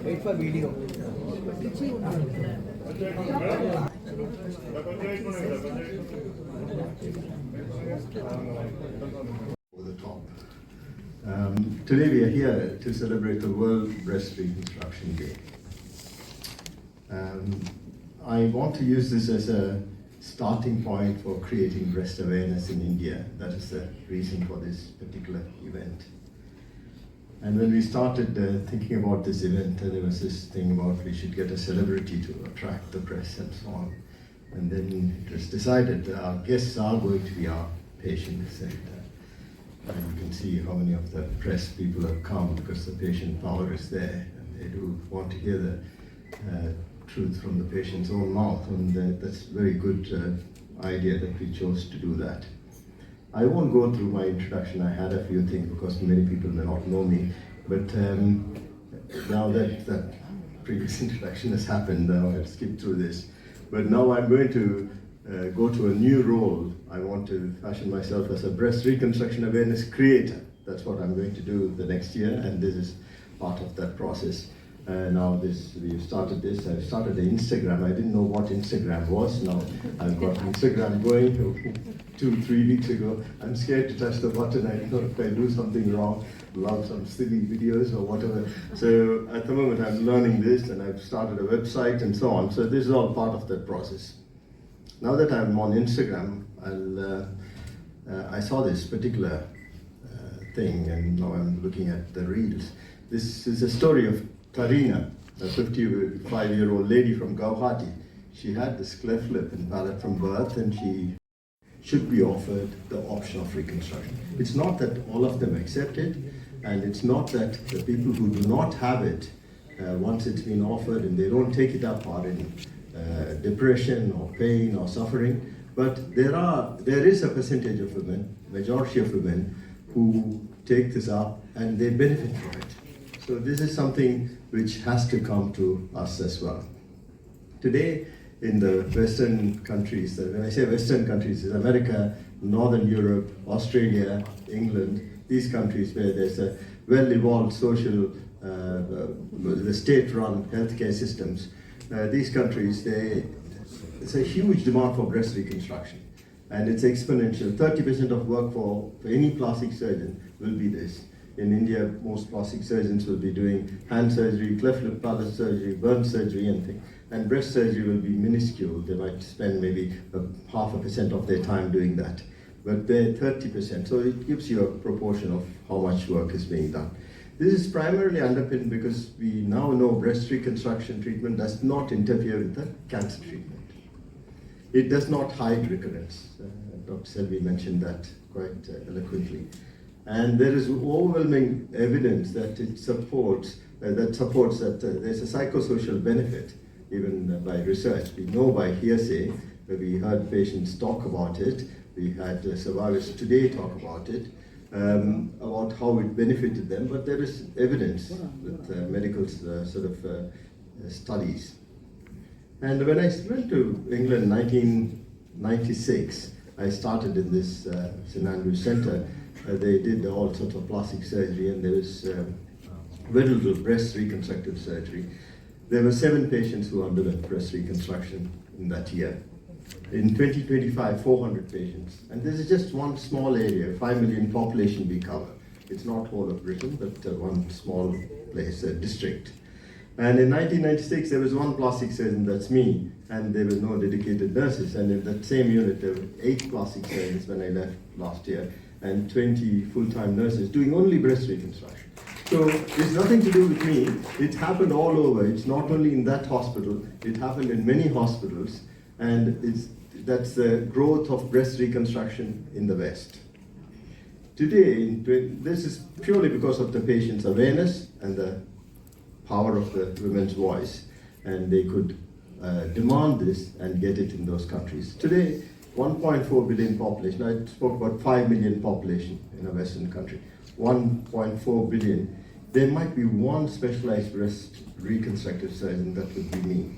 Wait for video. Over the top. Today we are here to celebrate the World Breast Reconstruction Day. I want to use this as a starting point for creating breast awareness in India. That is the reason for this particular event. And when we started thinking about this event, there was this thing about we should get a celebrity to attract the press and so on. And then it was decided that our guests are going to be our patients. And you can see how many of the press people have come because the patient power is there. And they do want to hear the truth from the patient's own mouth. And that's a very good idea that we chose to do that. I won't go through my introduction. I had a few things because many people may not know me. But now that that previous introduction has happened, now I'll skip through this. But now I'm going to go to a new role. I want to fashion myself as a breast reconstruction awareness creator. That's what I'm going to do the next year, and this is part of that process. Now we've started this. I started the Instagram. I didn't know what Instagram was. Now I've got Instagram going 2-3 weeks ago. I'm scared to touch the button. I don't know if I do something wrong, love some silly videos or whatever. So at the moment I'm learning this, and I've started a website and so on. So this is all part of that process. Now that I'm on Instagram, I saw this particular thing, and now I'm looking at the reels. This is a story of Karina, a 55-year-old lady from Guwahati. She had this cleft lip and palate from birth, and she should be offered the option of reconstruction. It's not that all of them accept it, and it's not that the people who do not have it, once it's been offered and they don't take it up, are in depression or pain or suffering. But there is a percentage of women, majority of women, who take this up and they benefit from it. So this is something which has to come to us as well. Today, in the Western countries, when I say Western countries, it's America, Northern Europe, Australia, England, these countries where there's a well-evolved social, the state-run healthcare systems. These countries, it's a huge demand for breast reconstruction, and it's exponential. 30% of work for any plastic surgeon will be this. In India, most plastic surgeons will be doing hand surgery, cleft lip palate surgery, burn surgery, and things. And breast surgery will be minuscule. They might spend maybe 0.5% of their time doing that. But they're 30%, so it gives you a proportion of how much work is being done. This is primarily underpinned because we now know breast reconstruction treatment does not interfere with the cancer treatment. It does not hide recurrence. Dr. Selvi mentioned that quite eloquently. And there is overwhelming evidence that it supports that there's a psychosocial benefit, even by research. We know by hearsay, we heard patients talk about it. We had survivors today talk about it, about how it benefited them. But there is evidence with medical studies. And when I went to England in 1996, I started in this St Andrews Centre. They did all sorts of plastic surgery, and there was very little breast reconstructive surgery. there were 7 patients who underwent breast reconstruction in that year. In 2025, 400 patients. And this is just one small area, 5 million population we cover. It's not whole of Britain, but one small place, a district. And in 1996, there was one plastic surgeon, that's me, and there were no dedicated nurses. And in that same unit, there were 8 plastic surgeons when I left last year, and 20 full-time nurses doing only breast reconstruction. So it's nothing to do with me. It happened all over. It's not only in that hospital, it happened in many hospitals, and that's the growth of breast reconstruction in the West. Today, this is purely because of the patient's awareness and the power of the women's voice, and they could demand this and get it in those countries. Today, 1.4 billion population, I spoke about 5 million population in a Western country, 1.4 billion. There might be one specialized breast reconstructive surgeon, that would be me.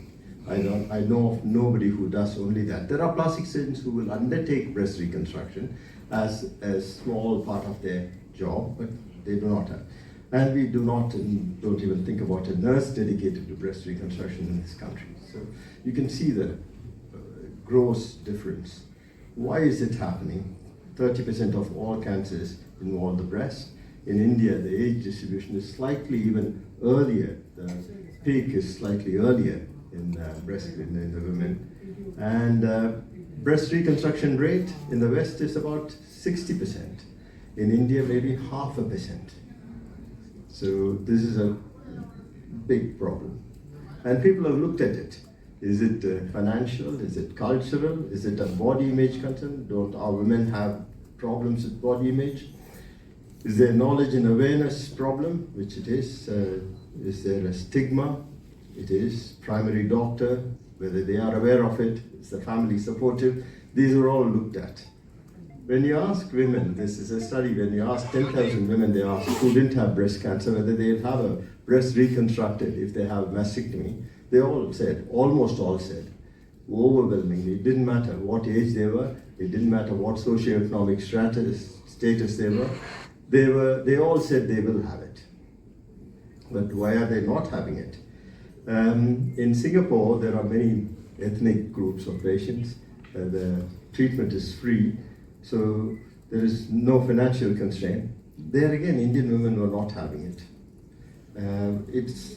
I know of nobody who does only that. There are plastic surgeons who will undertake breast reconstruction as a small part of their job, but they do not have. And we don't even think about a nurse dedicated to breast reconstruction in this country. So you can see the gross difference. Why is it happening? 30% of all cancers involve the breast. In India, the age distribution is slightly even earlier. The peak is slightly earlier in the women. And breast reconstruction rate in the West is about 60%. In India, maybe 0.5%. So this is a big problem. And people have looked at it. Is it financial? Is it cultural? Is it a body image concern? Don't our women have problems with body image? Is there knowledge and awareness problem? Which it is. Is there a stigma? It is. Primary doctor, whether they are aware of it, is the family supportive? These are all looked at. When you ask women, this is a study, when you ask 10,000 women, they ask who didn't have breast cancer, whether they have a breast reconstructed if they have mastectomy, they all said, almost all said, overwhelmingly, it didn't matter what age they were, it didn't matter what socioeconomic status they were, they all said they will have it. But why are they not having it? In Singapore, there are many ethnic groups of patients. The treatment is free, so there is no financial constraint. There again, Indian women were not having it. It's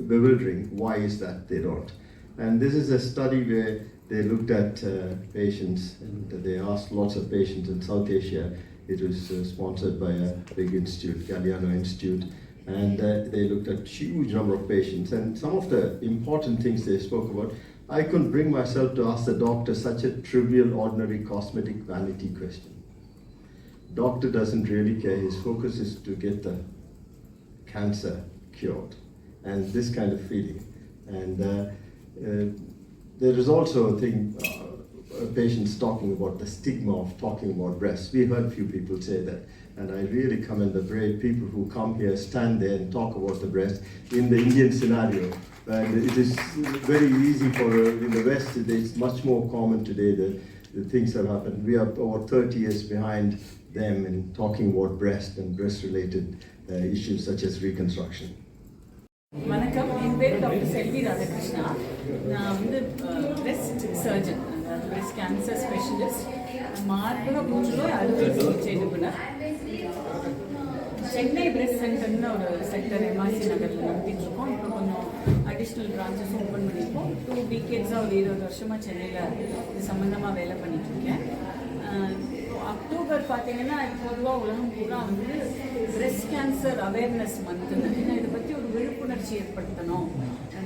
bewildering. Why is that they don't? And this is a study where they looked at patients, and they asked lots of patients in South Asia. It was sponsored by a big institute, Galliano Institute, and they looked at huge number of patients. And some of the important things they spoke about, I couldn't bring myself to ask the doctor such a trivial, ordinary, cosmetic vanity question. Doctor doesn't really care. His focus is to get the cancer cured, and this kind of feeling. And there is also a thing, patients talking about the stigma of talking about breasts. We heard a few people say that, and I really commend the brave people who come here, stand there and talk about the breast in the Indian scenario. And it is very easy for, in the West, it's much more common today that the things have happened. We are over 30 years behind them in talking about breast and breast-related issues such as reconstruction. வணக்கம், என் பேர் doctor செல்வி ராதாகிருஷ்ணா. நான் வந்து breast surgeon, breast cancer specialist, மார்பக புற்றுநோய் அறுவை சிகிச்சை நிபுணர். Chennai breast சென்டர்னு ஒரு சென்டர் எம்ஆர்சி நகரில் நடத்திட்டுருக்கோம். இப்போ கொஞ்சம் அடிஷ்னல் பிரான்ச்சஸ் ஓப்பன் பண்ணியிருக்கோம். 2 decades-ஆக ஒரு 20 வருஷமாக சென்னையில் இது சம்மந்தமாக வேலை பண்ணிட்டுருக்கேன். அக்டோபர் பார்த்தீங்கன்னா பொதுவாக உலகம் பூரா வந்து பிரெஸ்ட் கேன்சர் அவேர்னஸ் மந்த்துன்னு, ஏன்னா இதை பற்றி ஒரு விழிப்புணர்ச்சி ஏற்படுத்தணும்,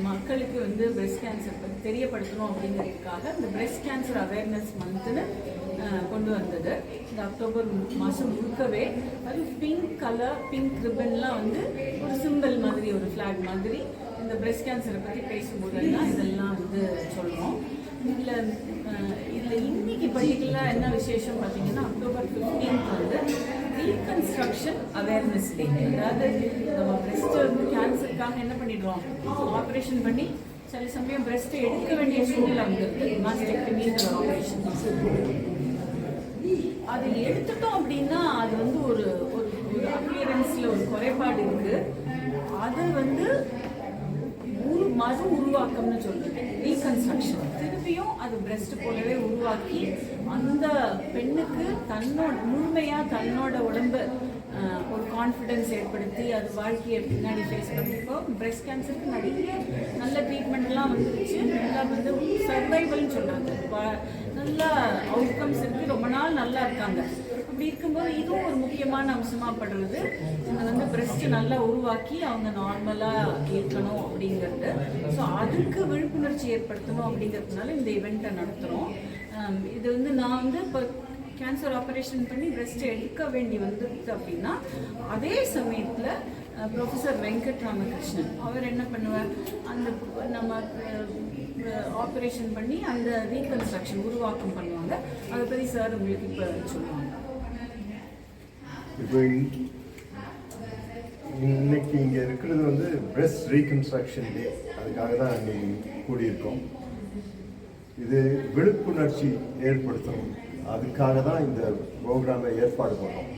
மக்களுக்கு வந்து பிரெஸ்ட் கேன்சர் பற்றி தெரியப்படுத்தணும் அப்படிங்கிறதுக்காக இந்த பிரெஸ்ட் கேன்சர் அவேர்னஸ் மந்த்துன்னு கொண்டு வந்தது. இந்த அக்டோபர் மாதம் முழுக்கவே அது பிங்க் கலர், பிங்க் ரிப்பன்லாம் வந்து ஒரு சிம்பிள் மாதிரி, ஒரு ஃப்ளாக் மாதிரி இந்த பிரெஸ்ட் கேன்சரை பற்றி பேசும்போதெல்லாம் இதெல்லாம் வந்து சொல்கிறோம். இதில் இன்னைக்கு பர்டிகுலராக என்ன விசேஷம் பார்த்தீங்கன்னா, அக்டோபர் 15 வந்து ரீகன்ஸ்ட்ரக்ஷன் அவேர்னஸ் டே. அதாவது நம்ம பிரெஸ்ட்டு வந்து கேன்சருக்காக என்ன பண்ணிடுறோம், ஆப்ரேஷன் பண்ணி சில சமயம் பிரெஸ்ட்டை எடுக்க வேண்டிய சூழ்நிலை வந்துருக்கு, மாஸ்டெக்டமிங்கிற ஆப்ரேஷன். அதை எடுத்துட்டோம் அப்படின்னா அது வந்து ஒரு ஒரு அப்பியரன்ஸில் ஒரு குறைபாடு இருக்குது. அது வந்து அது உருவாக்கம்னு சொல்றது, ரீகன்ஸ்ட்ரக்ஷன். திருப்பியும் அது பிரெஸ்ட் போலவே உருவாக்கி அந்த பெண்ணுக்கு தன்னோட உடம்பு ஒரு கான்ஃபிடென்ஸ் ஏற்படுத்தி அது வாழ்க்கையை பின்னாடி ஃபேஸ் பண்ணிப்போ பிரெஸ்ட் கேன்சருக்கு நிறைய நல்ல ட்ரீட்மெண்ட்லாம் வந்துருச்சு. நல்லா வந்து சர்வைவல்னு சொல்கிறாங்க, நல்லா அவுட்கம்ஸ் இருக்குது, ரொம்ப நாள் நல்லா இருக்காங்க. அப்படி இருக்கும்போது இதுவும் ஒரு முக்கியமான அம்சமாக படுறது. இது வந்து பிரெஸ்ட் நல்லா உருவாக்கி அவங்க நார்மலாக இருக்கணும் அப்படிங்கிறது. ஸோ அதுக்கு விழிப்புணர்ச்சி ஏற்படுத்தணும் அப்படிங்கிறதுனால இந்த இவெண்ட்டை நடத்துகிறோம். இது வந்து நான் வந்து இப்போ கேன்சர் ஆப்ரேஷன் பண்ணி பிரெஸ்ட் எடுக்க வேண்டி வந்துடுது அப்படின்னா அதே சமயத்தில் ப்ரொஃபஸர் வெங்கட் ராமகிருஷ்ணன் அவர் என்ன பண்ணுவார், அந்த நம்ம ஆப்ரேஷன் பண்ணி அந்த ரீகன்ஸ்ட்ரக்ஷன் உருவாக்கம் பண்ணுவாங்க. அதை பற்றி சார் உங்களுக்கு இப்போ சொல்லுவாங்க. இப்போ இன்னைக்கு இங்கே இருக்கிறது வந்து பிரெஸ்ட் ரீகன்ஸ்ட்ரக்ஷன் டே, அதுக்காக தான் இன்னைக்கு கூடியிருக்கோம். இது விழிப்புணர்ச்சி ஏற்படுத்தணும், அதுக்காக தான் இந்த ப்ரோக்ராமை ஏற்பாடு பண்ணோம்.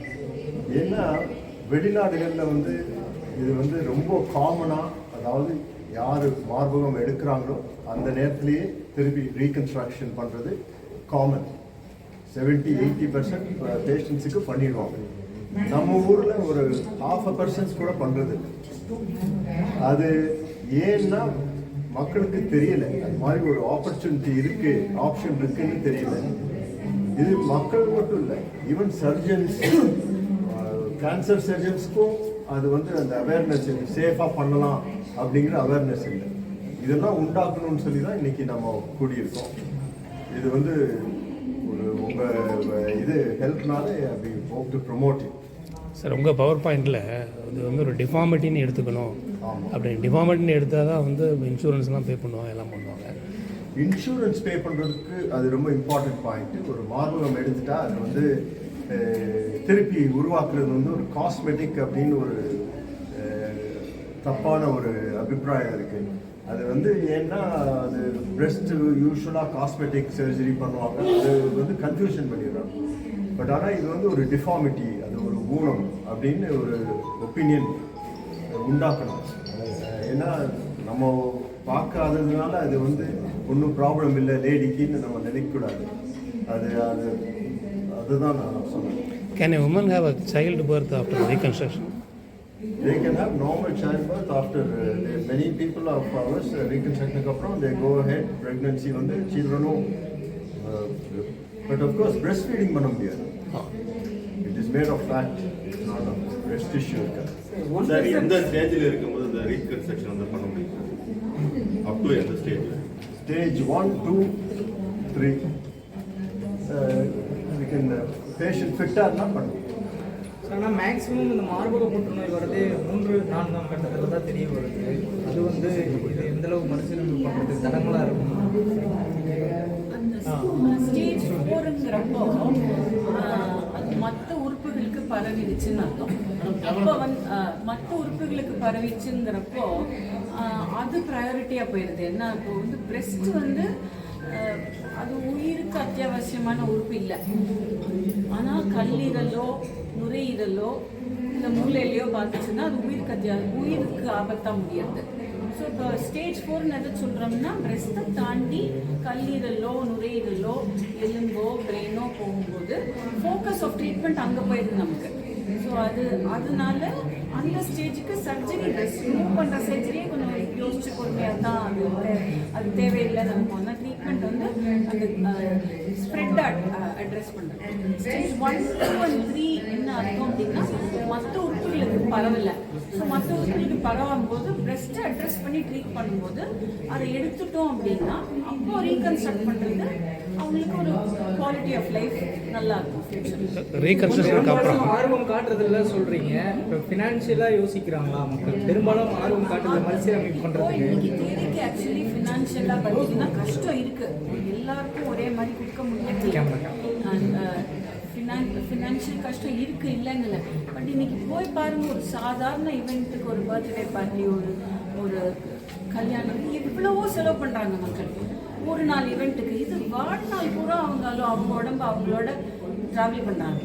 ஏன்னா வெளிநாடுகளில் வந்து இது வந்து ரொம்ப காமனாக, அதாவது யார் மார்பகம் எடுக்கிறாங்களோ அந்த நேரத்திலேயே திருப்பி ரீகன்ஸ்ட்ரக்ஷன் பண்ணுறது காமன். 70-80% பேஷண்ட்ஸுக்கு பண்ணிடுவாங்க. நம்ம ஊரில் ஒரு 0.5% கூட பண்ணுறது. அது ஏன்னா மக்களுக்கு தெரியல, அது மாதிரி ஒரு ஆப்பர்ச்சுனிட்டி இருக்கு, ஆப்ஷன் இருக்குன்னு தெரியல. இது மக்கள் மட்டும் இல்லை, ஈவன் சர்ஜன்ஸ், கேன்சர் சர்ஜன்ஸ்க்கும் அது வந்து அந்த அவேர்னஸ் சேஃபாக பண்ணலாம் அப்படிங்கிற அவேர்னஸ் இல்லை. இதெல்லாம் உண்டாக்கணும்னு சொல்லி தான் இன்னைக்கு நம்ம கூடியிருக்கோம். இது வந்து ஒரு உங்கள் இது ஹெல்ப்னால அப்படி hope to promote it. Sir, உங்கள் பவர் பாயிண்டில் அது வந்து ஒரு டிஃபார்மிட்டின்னு எடுத்துக்கணும். அப்படி டிஃபார்மிட்டின்னு எடுத்தால் தான் வந்து இன்சூரன்ஸ்லாம் பே பண்ணுவாங்க, எல்லாம் பண்ணுவாங்க. இன்சூரன்ஸ் பே பண்ணுறதுக்கு அது ரொம்ப இம்பார்ட்டன்ட் பாயிண்ட்டு. ஒரு மார்பகம் எடுத்துட்டா அது வந்து திருப்பி உருவாக்குறது வந்து ஒரு காஸ்மெட்டிக் அப்படின்னு ஒரு தப்பான ஒரு அபிப்பிராயம் இருக்குது. அது வந்து ஏன்னா அது பிரெஸ்ட் யூஸ்வலாக காஸ்மெட்டிக் சர்ஜரி பண்ணுவாங்க, அது வந்து கன்ஃபியூஷன் பண்ணிடுறாங்க. பட் ஆனால் இது வந்து ஒரு டிஃபார்மிட்டி, அது ஒரு ஊனம் அப்படின்னு ஒரு ஒப்பீனியன் உண்டாக்கணும். ஏன்னா நம்ம பார்க்காததுனால அது வந்து ஒன்றும் ப்ராப்ளம் இல்லை லேடிக்குன்னு நம்ம நினைக்கக்கூடாது. அதுதான் நான் சொன்னேன். Can a woman have a child birth after reconstruction? They can have normal childbirth after many people of ours reconstruction அப்புறம் they go ahead pregnancy வந்து childrenum but of course breastfeeding பண்ண முடியாது. It is made of fat, it's not of breast tissue. சரி, எந்த ஸ்டேஜில் இருக்கும்போது இந்த reconstruction வந்து பண்ண முடியும்? அப் டு எந்த ஸ்டேஜில்? Stage 1, 2, 3 we can patient ஃபிட்டாக இருந்தால் பண்ணுவோம். ஆனால் மேக்ஸிமம் இந்த மார்பக புற்றுநோய் வரது 3-4ஆம் கட்டத்தில் தான் தெரிய வருது. அது வந்து இது எந்தளவு மறுசீரமைப்பு பண்ணுறது தடங்களாக இருக்கும். அந்த ஸ்டேஜ் 4ங்கிறப்போ அது மற்ற உறுப்புகளுக்கு பரவிடுச்சுன்னு அர்த்தம். அப்போ மற்ற உறுப்புகளுக்கு பரவிச்சுங்கிறப்போ அது ப்ரையாரிட்டியாக போயிடுது. என்ன இப்போ வந்து பிரெஸ்ட் வந்து அது உயிருக்கு அத்தியாவசியமான உறுப்பு இல்லை. ஆனால் கல்லீரலோ நுரையீரலோ இல்லை மூளையிலையோ பார்த்துச்சுன்னா அது உயிருக்கு ஆபத்தாக முடியாது. ஸோ இப்போ ஸ்டேஜ் 4ன்னு எதை சொல்கிறோம்னா பிரெஸ்ட்டை தாண்டி கல்லீரலோ நுரையீரலோ எலும்போ பிரெயினோ போகும்போது ஃபோக்கஸ் ஆஃப் ட்ரீட்மெண்ட் அங்கே போயிடுது நமக்கு. ஸோ அதனால அந்த ஸ்டேஜுக்கு சர்ஜரி பிரெஸ்ட் ரிமூவ் பண்ணுற சர்ஜரியே கொஞ்சம் யோசிச்சு பொறுமையாக தான் அது தேவையில்லை. நமக்கு வந்து ட்ரீட்மெண்ட் வந்து அந்த ஸ்ப்ரெட் அட்ரெஸ் பண்ணுறது. ஸ்டேஜ் 1, 2 and 3 என்ன அர்த்தம் அப்படின்னா மற்ற உறுப்புகளுக்கு பரவலை. ஸோ மற்ற உறுப்புகளுக்கு பரவும் போது பிரெஸ்ட்டை அட்ரெஸ் பண்ணி ட்ரீட் பண்ணும்போது அதை எடுத்துட்டோம் அப்படின்னா அப்போ ரீகன்ஸ்ட்ரக்ட் பண்ணுறது அவங்களுக்கு ஒரு குவாலிட்டி ஆஃப் லைஃப் நல்லா இருக்கும். ரீகன்ஸ்ட்ரக்ஷனுக்கு அப்புறம் ஆர்வம் காட்டுறதுல சொல்கிறீங்க, இப்போ ஃபினான்ஷியலாக யோசிக்கிறாங்களா மக்கள்? பெரும்பாலும் ஆர்வம் காட்டுறதுல மறுசீரமைப்பு பண்ணுறதுக்கு இன்னைக்கு தேதிக்கு ஆக்சுவலி ஃபினான்ஷியலாக பார்த்தீங்கன்னா கஷ்டம் இருக்குது. எல்லாருக்கும் ஒரே மாதிரி கொடுக்க முடியல. ஃபினான்ஷியல் கஷ்டம் இருக்குது, இல்லைன்னு. பட் இன்னைக்கு போய் பாருங்கள், ஒரு சாதாரண இவெண்ட்டுக்கு ஒரு பர்த்டே பார்ட்டி, ஒரு கல்யாணம், எவ்வளவோ செலவு பண்ணுறாங்க மக்கள் ஒரு நாள் இவெண்ட்டுக்கு. இது வாழ்நாள் பூரா அவங்க உடம்பு அவங்களோட ட்ராவல் பண்ணுறாங்க.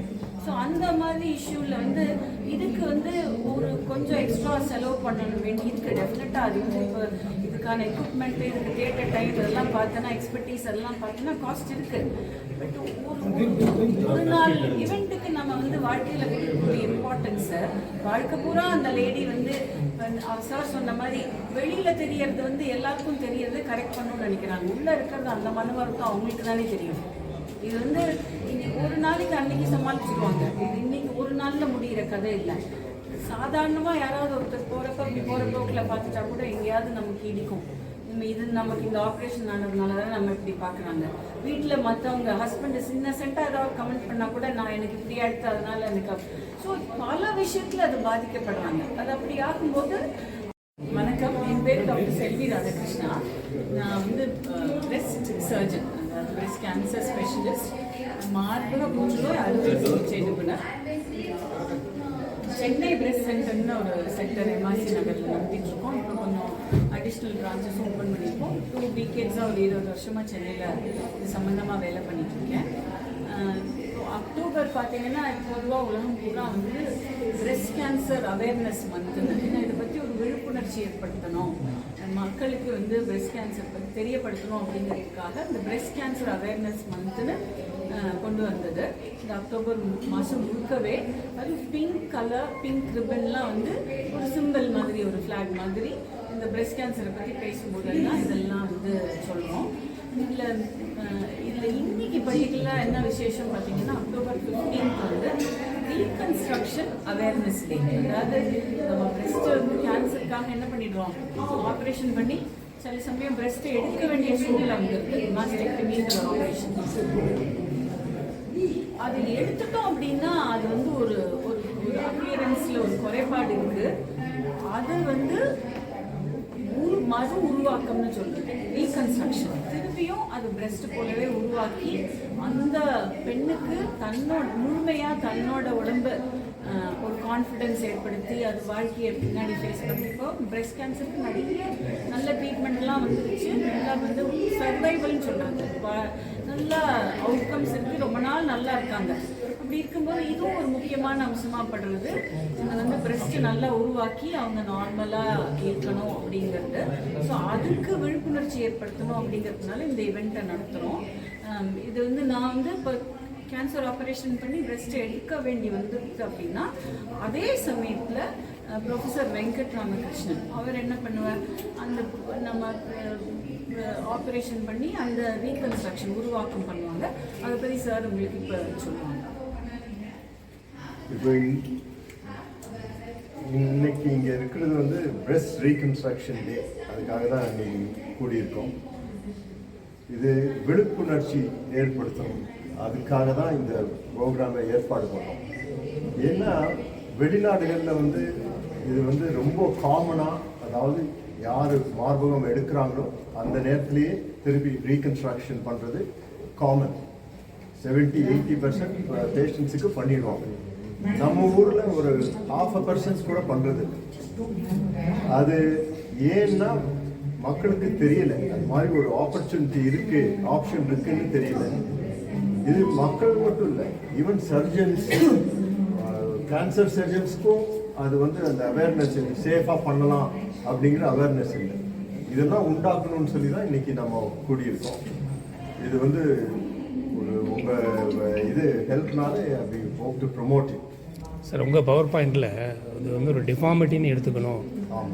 ஸோ அந்த மாதிரி இஷ்யூவில் வந்து இதுக்கு வந்து ஒரு கொஞ்சம் எக்ஸ்ட்ரா செலவு பண்ணணும் வேண்டியதுக்கு டெஃபினட்டாக அது வந்து இப்போ இதுக்கான எக்யூப்மெண்ட் இதுக்கு கேட்ட டைம் இதெல்லாம் பார்த்தோன்னா எக்ஸ்பர்டீஸ் எல்லாம் பார்த்தோன்னா காஸ்ட் இருக்குது. பட் ஒரு நாள் இவெண்ட்டுக்கு நம்ம வந்து வாழ்க்கையில் கொடுக்கக்கூடிய இம்பார்ட்டன்ஸை வாழ்க்கை பூரா அந்த லேடி வந்து சார் சொன்ன மாதிரி வெளியில் தெரியறது வந்து எல்லாருக்கும் தெரியறது கரெக்ட் பண்ணணும்னு நினைக்கிறாங்க. உள்ளே இருக்கிறது அந்த மனவருக்கும் அவங்களுக்கு தானே தெரியும். இது வந்து ஒரு நாளைக்கு அன்னைக்கு சமாளிச்சுருவாங்க. இது இன்னைக்கு ஒரு நாளில் முடிகிற கதை இல்லை. சாதாரணமாக யாராவது ஒருத்தர் போகிறப்ப அப்படி போகிற போக்கில் பார்த்துட்டா கூட எங்கேயாவது நமக்கு இடிக்கும். இது நமக்கு இந்த ஆப்ரேஷன் ஆனதுனால தான் நம்ம இப்படி பார்க்குறாங்க. வீட்டில் மற்றவங்க ஹஸ்பண்ட் இன்னசென்ட்டாக ஏதாவது கமெண்ட் பண்ணால் கூட நான் எனக்கு இப்படி ஆயிடுத்து அதனால எனக்கு ஸோ பல விஷயத்தில் அது பாதிக்கப்படுறாங்க. அது அப்படி ஆகும்போது வணக்கம், என் பேர் டாக்டர் செல்வி ராதாகிருஷ்ணா. நான் வந்து பிரெஸ்ட் சர்ஜன், அதாவது பிரெஸ்ட் கேன்சர் ஸ்பெஷலிஸ்ட், மார்பக புற்றுநோய் அறுவை சிகிச்சை நிபுணர். சென்னை பிரெஸ்ட் சென்டர்னு ஒரு சென்டர் எம்ஆர்சி நகரில் நடத்திட்டு இருக்கோம். இப்போ கொஞ்சம் அடிஷ்னல் பிரான்ச்சஸும் ஓப்பன் பண்ணியிருக்கோம். 2 decades ஒரு 20 வருஷமாக சென்னையில் இது சம்மந்தமாக வேலை பண்ணிட்டுருக்கேன். அக்டோபர் பார்த்தீங்கன்னா பொதுவாக உலகம் பூரா வந்து பிரெஸ்ட் கேன்சர் அவேர்னஸ் மந்த்துன்னு, ஏன்னா இதை பற்றி ஒரு விழிப்புணர்ச்சி ஏற்படுத்தணும், மக்களுக்கு வந்து பிரெஸ்ட் கேன்சர் பற்றி தெரியப்படுத்தணும் அப்படிங்கிறதுக்காக இந்த பிரெஸ்ட் கேன்சர் அவேர்னஸ் மந்த்துன்னு கொண்டு வந்தது. இந்த அக்டோபர் மாதம் முழுக்கவே அது பிங்க் கலர், பிங்க் ரிப்பன்லாம் வந்து ஒரு சிம்பிள் மாதிரி, ஒரு ஃப்ளாக் மாதிரி இந்த பிரெஸ்ட் கேன்சரை பற்றி பேசும்போதெல்லாம் இதெல்லாம் வந்து சொல்கிறோம். இதில் இன்னைக்கு பர்டிகுலராக என்ன விசேஷம் பார்த்தீங்கன்னா, அக்டோபர் 15 வந்து ரீகன்ஸ்ட்ரக்ஷன் அவேர்னஸ் டே. அதாவது நம்ம பிரெஸ்ட் வந்து கேன்சருக்காக என்ன பண்ணிடுறோம், ஆப்ரேஷன் பண்ணி சில சமயம் பிரெஸ்ட்டை எடுக்க வேண்டிய சூழ்நிலை வந்துருக்கு. மாஸ்டெக்டமிங்கிற ஆப்ரேஷன் அது எடுத்துட்டோம் அப்படின்னா அது வந்து ஒரு அப்பியரன்ஸில் ஒரு குறைபாடு இருக்குது. அது வந்து மறு உருவாக்கம்னு சொல்றது, ரீகன்ஸ்ட்ரக்ஷன். திருப்பியும் அது பிரெஸ்ட் போலவே உருவாக்கி அந்த பெண்ணுக்கு தன்னோட முழுமையாக தன்னோட உடம்பு ஒரு கான்ஃபிடென்ஸ் ஏற்படுத்தி அது வாழ்க்கையை பின்னாடி ஃபேஸ் பண்ணிப்போ பிரெஸ்ட் கேன்சருக்கு நிறைய நல்ல ட்ரீட்மெண்ட்லாம் வந்துருச்சு. நல்லா வந்து சர்வைவல்னு சொல்கிறாங்க, நல்லா அவுட்கம்ஸ் இருக்குது, ரொம்ப நாள் நல்லா இருக்காங்க. அப்படி இருக்கும்போது இதுவும் ஒரு முக்கியமான அம்சமாக படுறது. இதை வந்து பிரெஸ்ட் நல்லா உருவாக்கி அவங்க நார்மலாக இருக்கணும் அப்படிங்கிறது. ஸோ அதுக்கு விழிப்புணர்ச்சி ஏற்படுத்தணும் அப்படிங்கிறதுனால இந்த இவெண்ட்டை நடத்துகிறோம். இது வந்து நான் வந்து இப்போ கேன்சர் ஆப்ரேஷன் பண்ணி பிரெஸ்ட்டை எடுக்க வேண்டி வந்துருக்கு அப்படின்னா அதே சமயத்தில் ப்ரொஃபஸர் வெங்கட் ராமகிருஷ்ணன் அவர் என்ன பண்ணுவார், அந்த நம்ம ஆப்ரேஷன் பண்ணி அந்த ரீகன்ஸ்ட்ரக்ஷன் உருவாக்கம் பண்ணுவாங்க. அதை பற்றி சார் உங்களுக்கு இப்போ சொல்லுவாங்க. இப்போ இன்னைக்கு இங்கே இருக்கிறது வந்து பிரெஸ்ட் ரீகன்ஸ்ட்ரக்ஷன் டே, அதுக்காக தான் இன்னைக்கு கூடியிருக்கோம். இது விழிப்புணர்ச்சி ஏற்படுத்தணும், அதுக்காக தான் இந்த ப்ரோக்ராமை ஏற்பாடு பண்ணோம். ஏன்னா வெளிநாடுகளில் வந்து இது வந்து ரொம்ப காமனாக, அதாவது யார் மார்பகம் எடுக்கிறாங்களோ அந்த நேரத்திலேயே திருப்பி ரீகன்ஸ்ட்ரக்ஷன் பண்ணுறது காமன். 70-80% பேஷண்ட்ஸுக்கு பண்ணிடுவாங்க. நம்ம ஊரில் ஒரு 0.5% கூட பண்ணுறது. அது ஏன்னா மக்களுக்கு தெரியல, அது மாதிரி ஒரு ஆப்பர்ச்சுனிட்டி இருக்கு, ஆப்ஷன் இருக்குன்னு தெரியல. இது மக்கள் மட்டும் இல்லை, ஈவன் சர்ஜன்ஸ், கேன்சர் சர்ஜன்ஸ்க்கும் அது வந்து அந்த அவேர்னஸ் சேஃபாக பண்ணலாம் அப்படிங்கிற அவேர்னஸ் இல்லை. இதெல்லாம் உண்டாக்கணும்னு சொல்லி தான் இன்னைக்கு நம்ம கூடியிருக்கோம். இது வந்து ஒரு உங்கள் இது ஹெல்ப்னால அப்படி hope to promote it. Sir, உங்கள் பவர் பாயிண்டில் இது வந்து ஒரு டிஃபார்மிட்டின்னு எடுத்துக்கணும்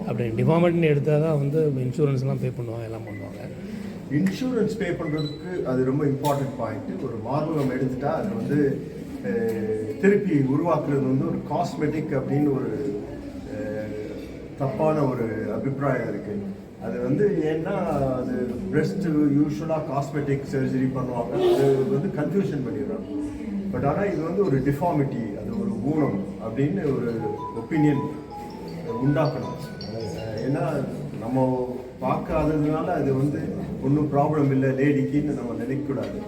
அப்படின்னு, டிஃபார்மிட்டின்னு எடுத்தால் தான் வந்து இன்சூரன்ஸ்லாம் பே பண்ணுவாங்க, எல்லாம் பண்ணுவாங்க. இன்சூரன்ஸ் பே பண்ணுறதுக்கு அது ரொம்ப இம்பார்ட்டன்ட் பாயிண்ட்டு. ஒரு மார்பகம் எடுத்துட்டா அது வந்து திருப்பி உருவாக்குறது வந்து ஒரு காஸ்மெட்டிக் அப்படின்னு ஒரு தப்பான ஒரு அபிப்பிராயம் இருக்குது. அது வந்து ஏன்னா அது பிரெஸ்ட் யூஸ்வலாக காஸ்மெட்டிக் சர்ஜரி பண்ணுவாங்க, அது வந்து கன்ஃபியூஷன் பண்ணிடுறாங்க. பட் ஆனால் இது வந்து ஒரு டிஃபார்மிட்டி, அது ஒரு ஊனம் அப்படின்னு ஒரு ஒப்பீனியன் உண்டாக்கணும். ஏன்னா நம்ம பார்க்காததுனால அது வந்து ஒன்றும் ப்ராப்ளம் இல்லை லேடிக்குன்னு நம்ம நினைக்கக்கூடாது.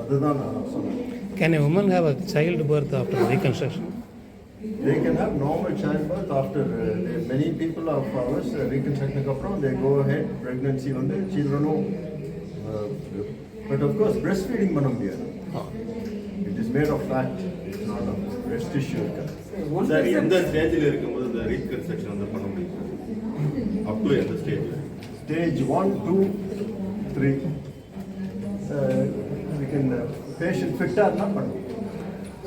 அதுதான் நான் சொன்னேன். Can a woman have a childbirth after reconstruction? They can have normal childbirth after many people of ours reconstruction அப்புறம் they go ahead pregnancy வந்து children but of course breastfeeding பண்ண முடியாது. It is made of fat. It's not a breast tissue. Sir எந்த ஸ்டேஜில் இருக்கும்போது இந்த reconstruction வந்து பண்ண முடியும் அப் டு எந்த ஸ்டேஜில்? Stage 1, 2, 3. We can patient fit இருந்தால் பண்ணுவோம்.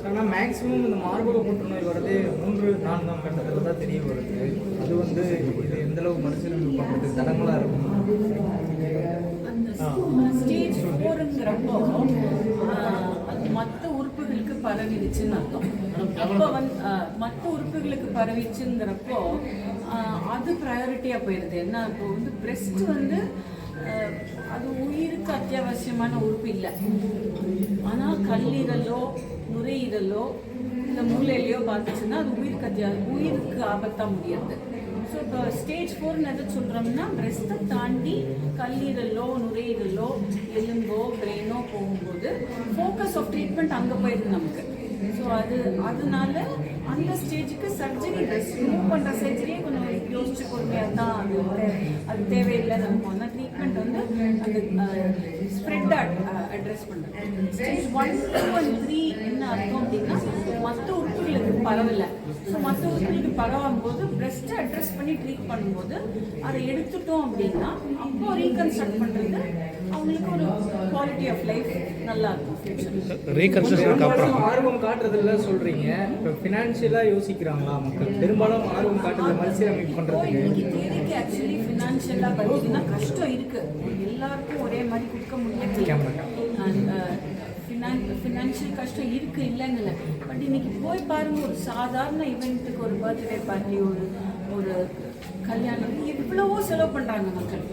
ஆனால் மேக்ஸிமம் இந்த மார்பக புற்றுநோய் வரது 3-4ஆம் கட்டத்தில் தான் தெரிய வருது. அது வந்து இது எந்த அளவு மறுசீரமைப்பு பண்ணுறதுக்கு தடங்களாக இருக்கும்? அந்த ஸ்டேஜ் 4ங்கிறப்போ அது மற்ற உறுப்புகளுக்கு பரவிடுச்சுன்னு அர்த்தம். அப்போ மற்ற உறுப்புகளுக்கு பரவிச்சுங்கிறப்போ அது ப்ரையாரிட்டியாக போயிடுது. என்ன இப்போ வந்து பிரெஸ்ட் வந்து அது உயிருக்கு அத்தியாவசியமான உறுப்பு இல்லை. ஆனால் கல்லீரலோ நுரையீரலோ இந்த மூளையிலையோ பார்த்துச்சுன்னா அது உயிருக்கு ஆபத்தாக முடியாது. ஸோ இப்போ ஸ்டேஜ் 4ன்னு எதை சொல்கிறோம்னா பிரெஸ்ட்டை தாண்டி கல்லீரலோ நுரையீரலோ எலும்போ பிரெயினோ போகும்போது ஃபோக்கஸ் ஆஃப் ட்ரீட்மெண்ட் அங்கே போயிடுது நமக்கு. ஸோ அதனால அந்த ஸ்டேஜுக்கு சர்ஜரி பிரெஸ்ட் ரிமூவ் பண்ணுற சர்ஜரியே கொஞ்சம் யோசிச்சு பொறுமையாக தான் அது தேவையில்லை. நம்ம அந்த ட்ரீட்மெண்ட் வந்து அந்த ஸ்ப்ரெட் அட்ரஸ் பண்ணுறது. ஸ்டேஜ் 1, 2 and 3 என்ன அர்த்தம் அப்படின்னா மற்ற உறுப்புகளுக்கு பரவலை. ஸோ மற்ற உறுப்புகளுக்கு பரவும் போது பிரெஸ்ட்டை அட்ரஸ் பண்ணி ட்ரீட் பண்ணும்போது அதை எடுத்துட்டோம் அப்படின்னா அப்போ ரீகன்ஸ்ட்ரக்ட் பண்ணுறது அவங்களுக்கு ஒரு குவாலிட்டி ஆஃப் லைஃப் நல்லா இருக்கும் ஃபியூச்சர். ரீகன்ஸ்ட்ரக்ஷனுக்கு அப்புறம் ஆர்வம் காட்டுறதுல சொல்கிறீங்க. இப்போ ஃபினான்ஷியலாக யோசிக்கிறாங்களா மக்கள்? பெரும்பாலும் ஆர்வம் காட்டுறது மறுசீரமைப்பு பண்ணுறதுக்கு. இன்னைக்கு தேவைக்கு ஆக்சுவலி ஃபினான்ஷியலாக பார்த்தீங்கன்னா கஷ்டம் இருக்குது. எல்லாருக்கும் ஒரே மாதிரி கொடுக்க முடியல. ஃபினான்ஷியல் கஷ்டம் இருக்குது இல்லைன்னு. பட் இன்னைக்கு போய் பாருங்க, ஒரு சாதாரண ஈவெண்ட்டுக்கு ஒரு பர்த்டே பார்ட்டி ஒரு கல்யாணம் எவ்வளவோ செலவு பண்ணுறாங்க மக்கள்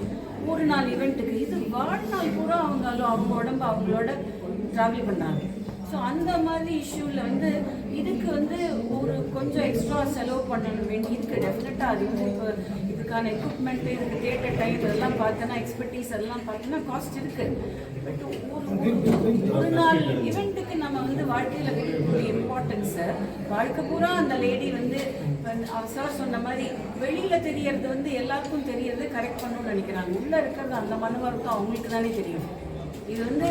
ஒரு நாள் ஈவெண்ட்டுக்கு. இது வாழ்நாள் பூரா அவங்க உடம்பு அவங்களோட ட்ராவல் பண்ணுறாங்க. ஸோ அந்த மாதிரி இஷ்யூவில் வந்து இதுக்கு வந்து ஒரு கொஞ்சம் எக்ஸ்ட்ரா செலவு பண்ணணும் வேண்டி இருக்குது. டெஃபினட்டாக அது வந்து இப்போ இதுக்கான எக்யூப்மெண்ட்டு இதுக்கு தேட்டர் டைம் இதெல்லாம் பார்த்தோன்னா எக்ஸ்பர்டீஸ் எல்லாம் பார்த்தோன்னா காஸ்ட் இருக்குது. பட் ஒரு நாள் ஈவெண்ட்டுக்கு நம்ம வந்து வாழ்க்கையில் கொடுக்கக்கூடிய இம்பார்ட்டன்ஸை வாழ்க்கை பூரா அந்த லேடி வந்து சார் சொன்ன மாதிரி வெளியில் தெரியறது வந்து எல்லாருக்கும் தெரியறது கரெக்ட் பண்ணணும்னு நினைக்கிறாங்க. உள்ளே இருக்கிறது அந்த மனவருத்தம் அவங்களுக்கு தானே தெரியும். இது வந்து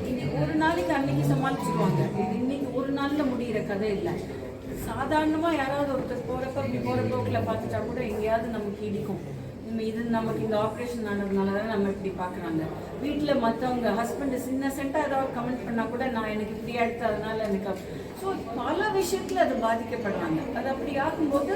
இன்னைக்கு ஒரு நாளைக்கு அன்னைக்கு சமாளிச்சுருவாங்க. இது இன்னைக்கு ஒரு நாளில் முடிகிற கதை இல்லை. சாதாரணமாக யாராவது ஒருத்தர் போகிறப்ப இப்படி போகிற போக்கில் பார்த்துட்டா கூட எங்கேயாவது நமக்கு இடிக்கும். இது நமக்கு இந்த ஆப்ரேஷன் ஆனதுனால தான் நம்ம இப்படி பார்க்குறாங்க. வீட்டில் மற்றவங்க ஹஸ்பண்ட் இன்னசென்ட்டாக ஏதாவது கமெண்ட் பண்ணால் கூட நான் எனக்கு இப்படி எடுத்து அதனால எனக்கு. ஸோ பல விஷயத்தில் அது பாதிக்கப்படுறாங்க. அது அப்படி ஆகும்போது